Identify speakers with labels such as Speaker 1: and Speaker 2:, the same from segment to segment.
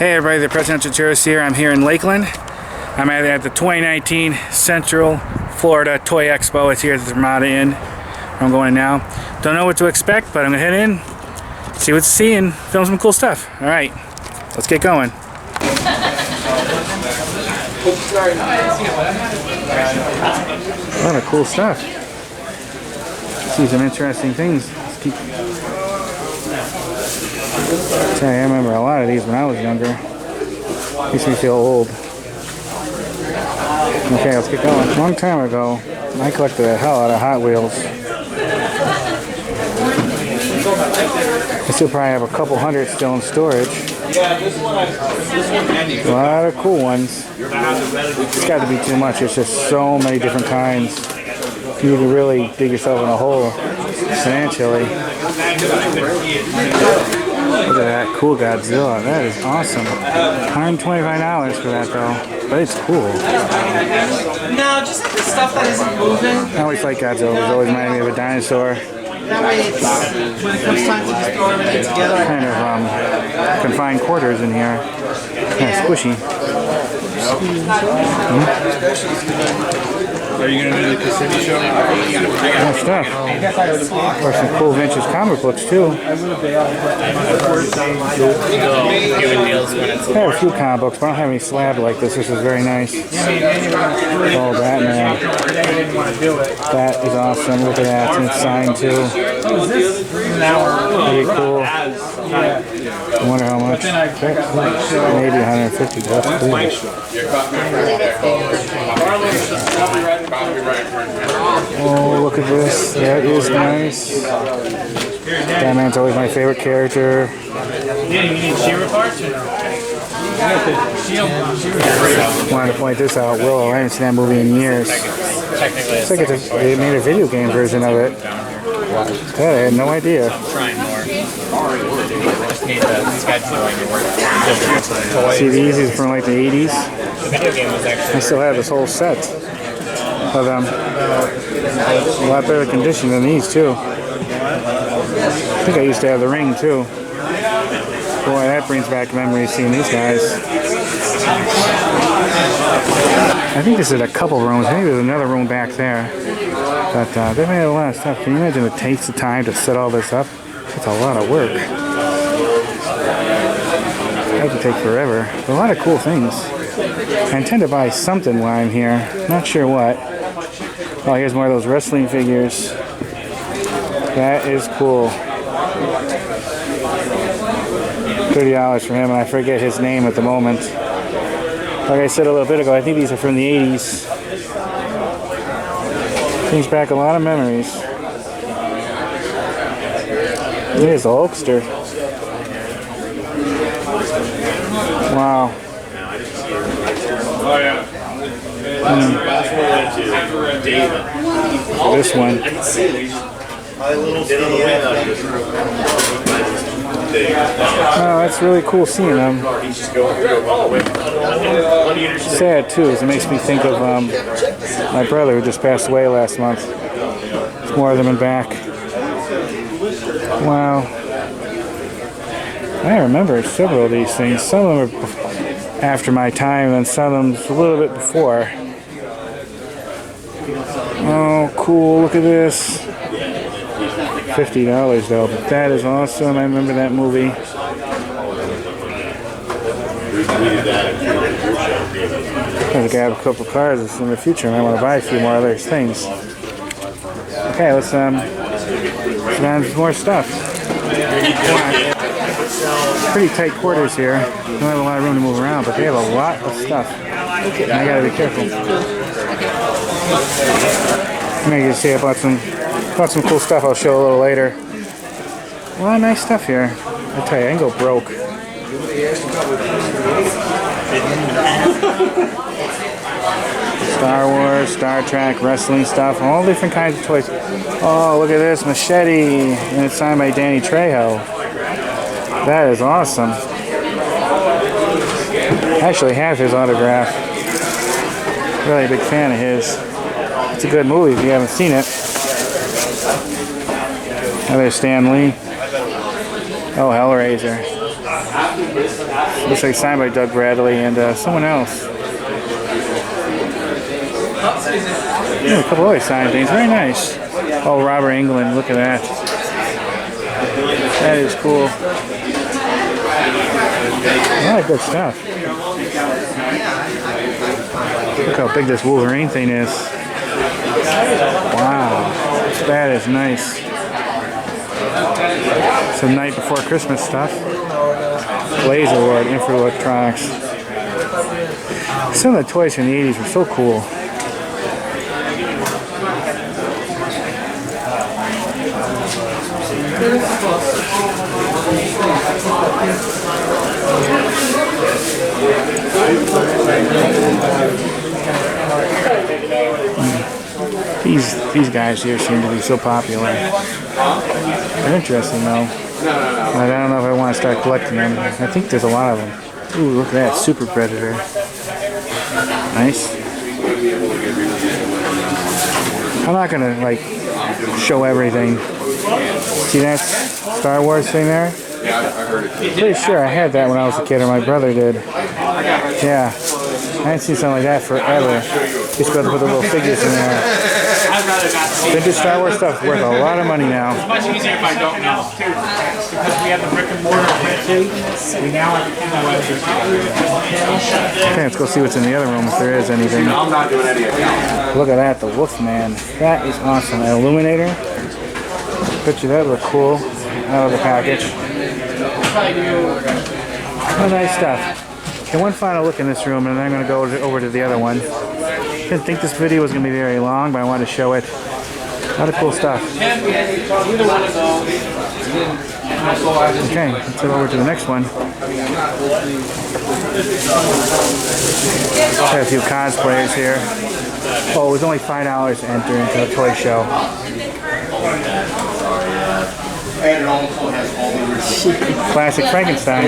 Speaker 1: Hey everybody, the Presidential Tourist here. I'm here in Lakeland. I'm at the 2019 Central Florida Toy Expo. It's here at the Ramada Inn. I'm going now. Don't know what to expect, but I'm gonna head in, see what's to see, and film some cool stuff. All right, let's get going. A lot of cool stuff. See some interesting things. I remember a lot of these when I was younger. Makes me feel old. Okay, let's get going. A long time ago, I collected the hell out of Hot Wheels. I still probably have a couple hundred still in storage. A lot of cool ones. It's got to be too much. There's just so many different kinds. You can really dig yourself in a hole financially. Look at that cool Godzilla. That is awesome. $125 for that though. But it's cool.
Speaker 2: No, just like the stuff that isn't moving.
Speaker 1: I always like Godzilla. It's always reminded me of a dinosaur.
Speaker 2: That way it's, when it comes time to just throw everything together.
Speaker 1: Kind of confined quarters in here. Kind of squishy.
Speaker 3: Are you going to do the Kissimmee show?
Speaker 1: More stuff. Or some cool vintage comic books too. I have a few comic books, but I don't have any slab like this. This is very nice. Oh, Batman. That is awesome. Look at that. It's signed too. Pretty cool. I wonder how much. Maybe 150. That's cool. Oh, look at this. That is nice. Batman's always my favorite character. Wanted to point this out. Willow, I haven't seen that movie in years. It's like they made a video game version of it. I had no idea. See, these is from like the 80s. I still have this whole set of them. A lot better condition than these too. I think I used to have the ring too. Boy, that brings back memories seeing these guys. I think this is a couple rooms. Maybe there's another room back there. But they made a lot of stuff. Can you imagine it takes the time to set all this up? It's a lot of work. That could take forever. But a lot of cool things. I intend to buy something while I'm here. Not sure what. Oh, here's more of those wrestling figures. That is cool. $30 for him, and I forget his name at the moment. Like I said a little bit ago, I think these are from the 80s. Brings back a lot of memories. Here's the Hulkster. Wow. This one. Oh, that's really cool seeing them. Sad too, because it makes me think of my brother who just passed away last month. There's more of them in back. Wow. I remember several of these things. Some of them are after my time, and some of them a little bit before. Oh, cool! Look at this. $50 though, but that is awesome. I remember that movie. I'm gonna grab a couple cars in the future, and I want to buy a few more other things. Okay, let's find some more stuff. Pretty tight quarters here. Don't have a lot of room to move around, but they have a lot of stuff. And I gotta be careful. Maybe you see I bought some cool stuff I'll show a little later. A lot of nice stuff here. I tell you, I can go broke. Star Wars, Star Trek, wrestling stuff, all different kinds of toys. Oh, look at this machete, and it's signed by Danny Trejo. That is awesome. I actually have his autograph. Really a big fan of his. It's a good movie if you haven't seen it. Oh, there's Stan Lee. Oh, Hellraiser. Looks like signed by Doug Bradley and someone else. Yeah, a couple other signed things. Very nice. Oh, Robert England. Look at that. That is cool. A lot of good stuff. Look how big this Wolverine thing is. Wow. That is nice. Some Night Before Christmas stuff. Laser Lord, Infra Electronics. Some of the toys from the 80s were so cool. These guys here seem to be so popular. They're interesting though. I don't know if I want to start collecting them. I think there's a lot of them. Ooh, look at that Super Predator. Nice. I'm not gonna like show everything. See that Star Wars thing there? Pretty sure I had that when I was a kid, or my brother did. Yeah. I hadn't seen something like that forever. Just got to put the little figures in there. Vintage Star Wars stuff worth a lot of money now.
Speaker 3: It's much easier if I don't know, too. Because we have the brick and mortar too. We now have the
Speaker 1: Okay, let's go see what's in the other room if there is anything. Look at that, the Wolfman. That is awesome. An Illuminator. Picture that look cool out of the package. Oh, nice stuff. Okay, one final look in this room, and then I'm going to go over to the other one. Didn't think this video was going to be very long, but I wanted to show it. A lot of cool stuff. Okay, let's go over to the next one. Got a few cosplayers here. Oh, it was only $5 to enter into the toy show. Classic Frankenstein.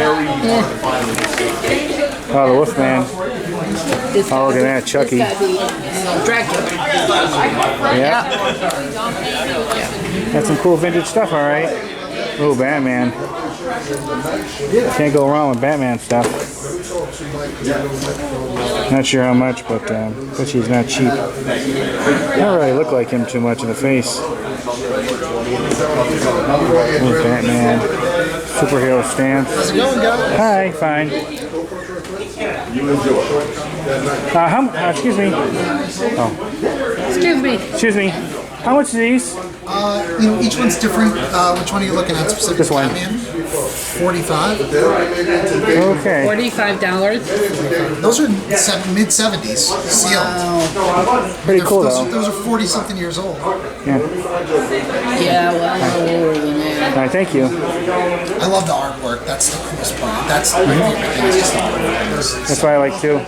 Speaker 1: Oh, the Wolfman. Oh, look at that, Chucky.
Speaker 4: Dracula.
Speaker 1: Yeah. Got some cool vintage stuff, all right. Oh, Batman. Can't go wrong with Batman stuff. Not sure how much, but he's not cheap. Don't really look like him too much in the face. Oh, Batman. Superhero stance.
Speaker 2: How's it going, guys?
Speaker 1: Hi, fine. Excuse me. Oh. Excuse me. How much are these?
Speaker 2: Each one's different. Which one are you looking at specifically?
Speaker 1: This one.
Speaker 2: Batman? 45.
Speaker 1: Okay.
Speaker 4: $45.
Speaker 2: Those are mid-70s, sealed.
Speaker 1: Pretty cool though.
Speaker 2: Those are 40-something years old.
Speaker 1: Yeah.
Speaker 4: Yeah, well, I'm older than that.
Speaker 1: All right, thank you.
Speaker 2: I love the artwork. That's the coolest part. That's my favorite thing. Is just the artwork.
Speaker 1: That's what I like too.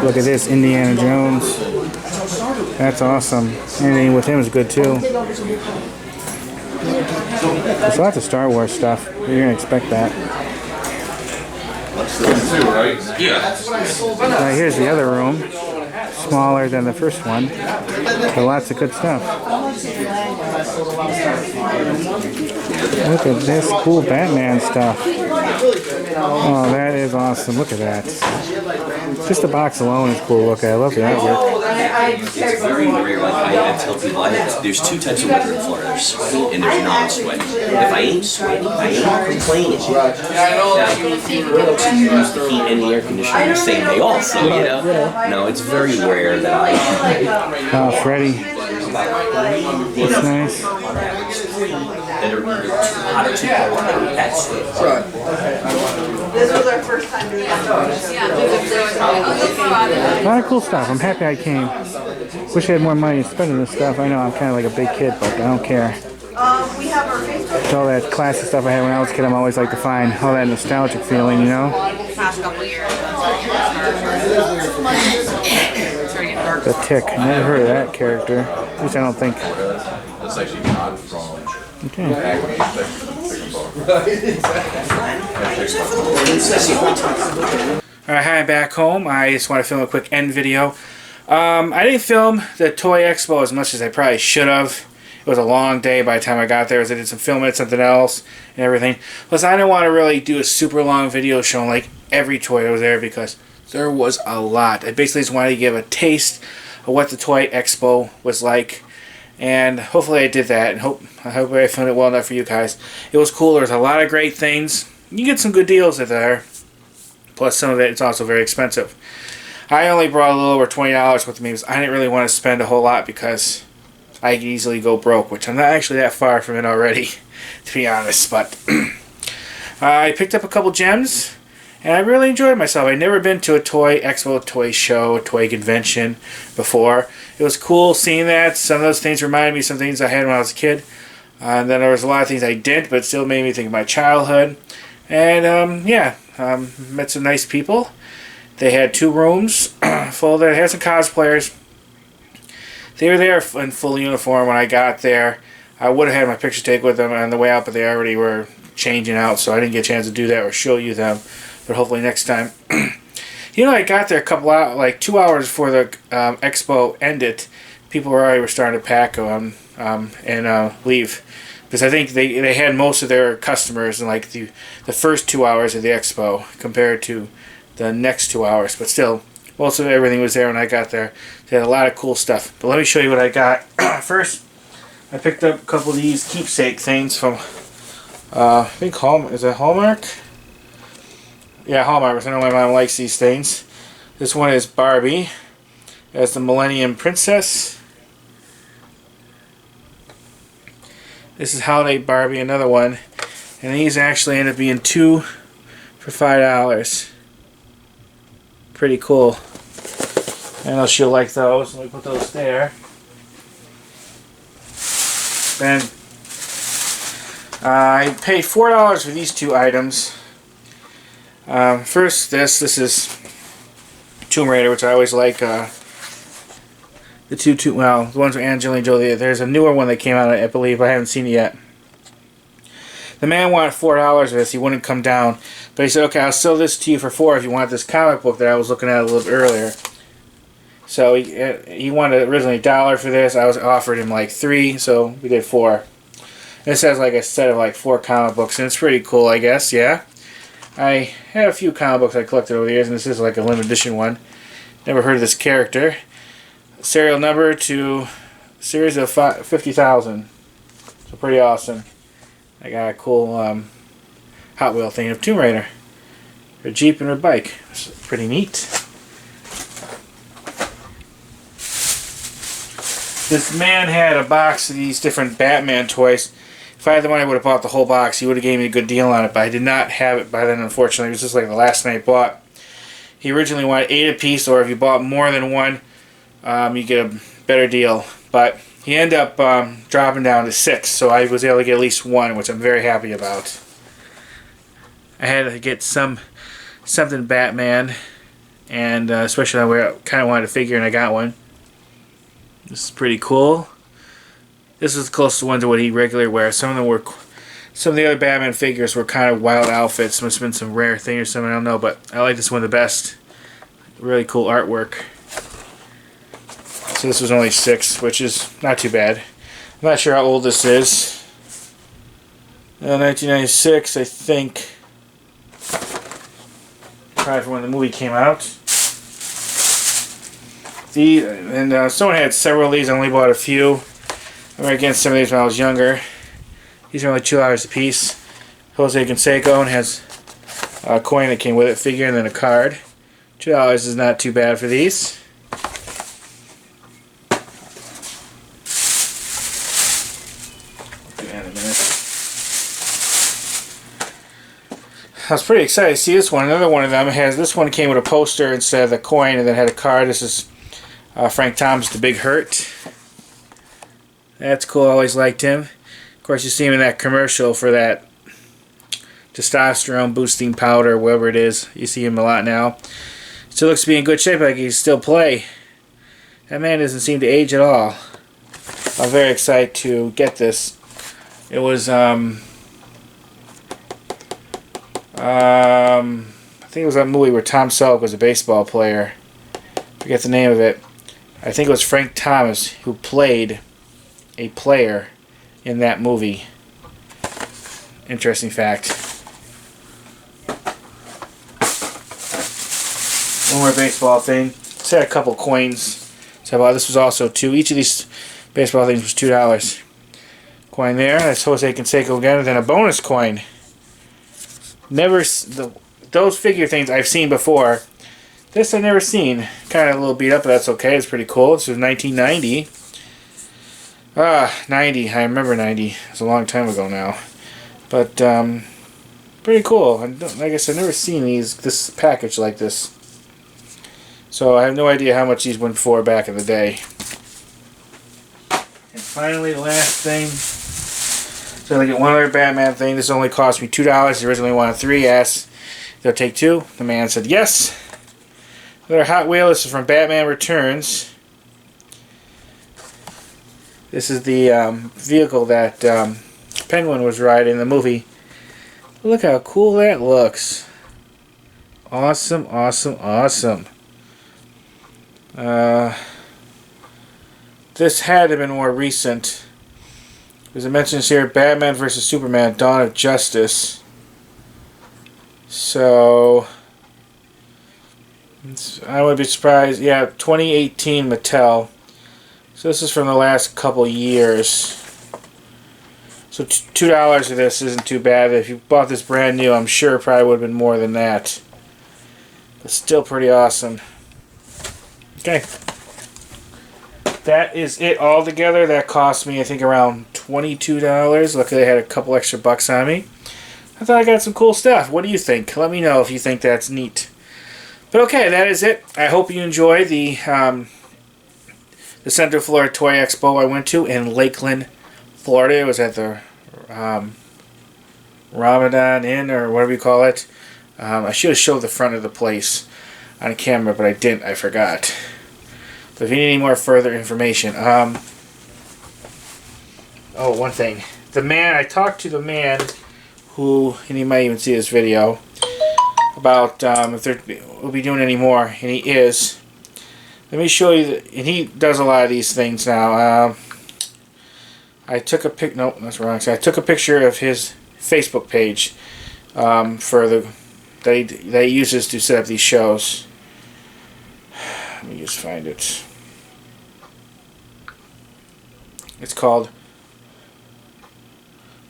Speaker 1: Look at this, Indiana Jones. That's awesome. Anything with him is good too. There's lots of Star Wars stuff. You're gonna expect that. Now here's the other room. Smaller than the first one. But lots of good stuff. Look at this cool Batman stuff. Oh, that is awesome. Look at that. Just the box alone is cool. Look, I love the artwork.
Speaker 5: It's very rare. Like I tell people, there's two types of weather in Florida. There's sweaty and there's non-sweaty. If I ain't sweaty, I ain't complaining. Now, to use the heat and the air conditioning the same day also, you know? No, it's very rare that I...
Speaker 1: Oh, Freddy. That's nice.
Speaker 5: That are either too hot or too cold. That's right.
Speaker 6: This was our first time doing it.
Speaker 1: A lot of cool stuff. I'm happy I came. Wish I had more money to spend on this stuff. I know I'm kind of like a big kid, but I don't care.
Speaker 6: We have our Facebook
Speaker 1: All that classic stuff I had when I was a kid, I'm always like to find all that nostalgic feeling, you know?
Speaker 6: past couple years.
Speaker 1: The Tick. Never heard of that character. At least I don't think.
Speaker 7: That's actually not from
Speaker 1: Okay. Alright, hi, I'm back home. I just want to film a quick end video. I didn't film the Toy Expo as much as I probably should have. It was a long day by the time I got there, as I did some filming at something else and everything. Plus, I didn't want to really do a super long video showing like every toy that was there because there was a lot. I basically just wanted to give a taste of what the Toy Expo was like. And hopefully I did that, and I hope I found it well enough for you guys. It was cool. There's a lot of great things. You get some good deals at there. Plus, some of it's also very expensive. I only brought a little over $20 with me because I didn't really want to spend a whole lot because I could easily go broke, which I'm not actually that far from it already, to be honest. But I picked up a couple gems, and I really enjoyed myself. I'd never been to a Toy Expo, toy show, toy convention before. It was cool seeing that. Some of those things reminded me of some things I had when I was a kid. And then there was a lot of things I didn't, but it still made me think of my childhood. And met some nice people. They had 2 rooms full there. They had some cosplayers. They were there in full uniform when I got there. I would have had my picture taken with them on the way out, but they already were changing out, so I didn't get a chance to do that or show you them. But hopefully next time. I got there a couple hours, like 2 hours before the expo ended. People were starting to pack and leave. Because I think they had most of their customers in like the first 2 hours of the expo compared to the next 2 hours. But still, most of everything was there when I got there. They had a lot of cool stuff. But let me show you what I got. First, I picked up a couple of these keepsake things from, I think is it Hallmark? Yeah, Hallmark. I know my mom likes these things. This one is Barbie as the Millennium Princess. This is Holiday Barbie, another one. And these actually end up being 2 for $5. Pretty coll. I know she'll like those. Let me put those there. Then I paid $4 for these 2 items. First, this is Tomb Raider, which I always like. The ones with Angelina Jolie. There's a newer one that came out, I believe. I haven't seen it yet. The man wanted $4 for this. He wouldn't come down. But he said, okay, I'll sell this to you for $4 if you want this comic book that I was looking at a little bit earlier. So he wanted originally $1 for this. I was offered him like $3, so we did $4. This has like a set of like 4 comic books, and it's pretty cool, I guess, yeah. I had a few comic books I collected over the years, and this is like a limited edition one. Never heard of this character. Serial number to series of 50,000. So pretty awesome. I got a cool Hot Wheel thing of Tomb Raider. Her Jeep and her bike. It's pretty neat. This man had a box of these different Batman toys. If I had the money, I would have bought the whole box. He would have gave me a good deal on it, but I did not have it by then, unfortunately. It was just like the last thing I bought. He originally wanted 8 apiece, or if you bought more than one, you get a better deal. But he ended up dropping down to 6, so I was able to get at least 1, which I'm very happy about. I had to get something Batman, and especially I kind of wanted a figure, and I got one. This is pretty cool. This is the closest one to what he regularly wears. Some of the other Batman figures were kind of wild outfits. Must have been some rare thing or something, I don't know, but I like this one the best. Really cool artwork. So this was only 6, which is not too bad. I'm not sure how old this is. 1996, I think. Probably from when the movie came out. Someone had several of these. I only bought a few. I remember getting some of these when I was younger. These are only $2 a piece. Jose Canseco, and has a coin that came with it, figure, and then a card. $2 is not too bad for these. I was pretty excited to see this one. Another one of them has, this one came with a poster instead of the coin, and then had a card. This is Frank Thomas, The Big Hurt. That's cool. I always liked him. Of course, you see him in that commercial for that testosterone boosting powder, whatever it is. You see him a lot now. Still looks to be in good shape, like he can still play. That man doesn't seem to age at all. I'm very excited to get this. It was I think it was that movie where Tom Selleck was a baseball player. Forget the name of it. I think it was Frank Thomas who played a player in that movie. Interesting fact. One more baseball thing. Just had a couple coins. So this was also $2. Each of these baseball things was $2. Coin there. That's Jose Canseco again. And then a bonus coin. Those figure things I've seen before. This I've never seen. Kind of a little beat up, but that's okay. It's pretty cool. This was 1990. 90. I remember 90. It's a long time ago now. But pretty cool. Like I said, I've never seen this package like this. So I have no idea how much these went for back in the day. And finally, the last thing. So I get one other Batman thing. This only cost me $2. They originally wanted 3. Asked if they'll take 2. The man said yes. Another Hot Wheel. This is from Batman Returns. This is the vehicle that Penguin was riding in the movie. Look how cool that looks. Awesome, awesome, awesome. This had to have been more recent. As it mentions here, Batman vs. Superman, Dawn of Justice. So, I would be surprised. Yeah, 2018 Mattel. So this is from the last couple years. So $2 of this isn't too bad. If you bought this brand new, I'm sure it probably would have been more than that. But still pretty awesome. Okay. That is it all together. That cost me, I think, around $22. Luckily, I had a couple extra bucks on me. I thought I got some cool stuff. What do you think? Let me know if you think that's neat. But okay, that is it. I hope you enjoy the Central Florida Toy Expo I went to in Lakeland, Florida. It was at the Ramadan Inn, or whatever you call it. I should have showed the front of the place on camera, but I didn't. I forgot. But if you need any more further information, oh, one thing. I talked to the man who, and he might even see this video, about if we'll be doing any more, and he is. Let me show you, and he does a lot of these things now. I took a pic. Nope, that's wrong. So I took a picture of his Facebook page for that he uses to set up these shows. Let me just find it. It's called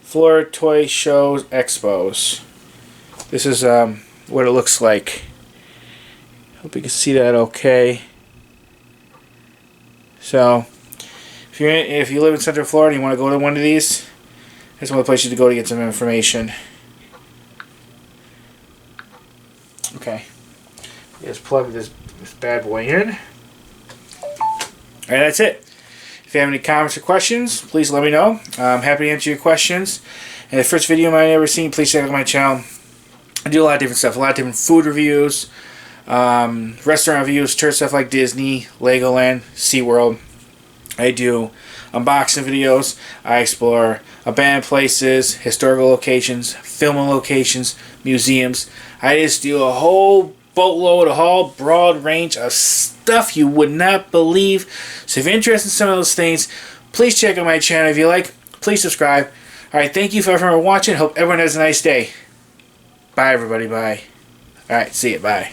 Speaker 1: Florida Toy Shows Expos. This is what it looks like. Hope you can see that okay. So, if you live in Central Florida and you want to go to one of these, that's one of the places to go to get some information. Okay. Just plug this bad boy in. Alright, that's it. If you have any comments or questions, please let me know. I'm happy to answer your questions. And the first video you might have ever seen, please check out my channel. I do a lot of different stuff. A lot of different food reviews, restaurant reviews, tourist stuff like Disney, Legoland, SeaWorld. I do unboxing videos. I explore abandoned places, historical locations, filming locations, museums. I just do a whole boatload, a whole broad range of stuff you would not believe. So if you're interested in some of those things, please check out my channel. If you like, please subscribe. Alright, thank you for everyone watching. Hope everyone has a nice day. Bye, everybody. Bye. Alright, see you. Bye.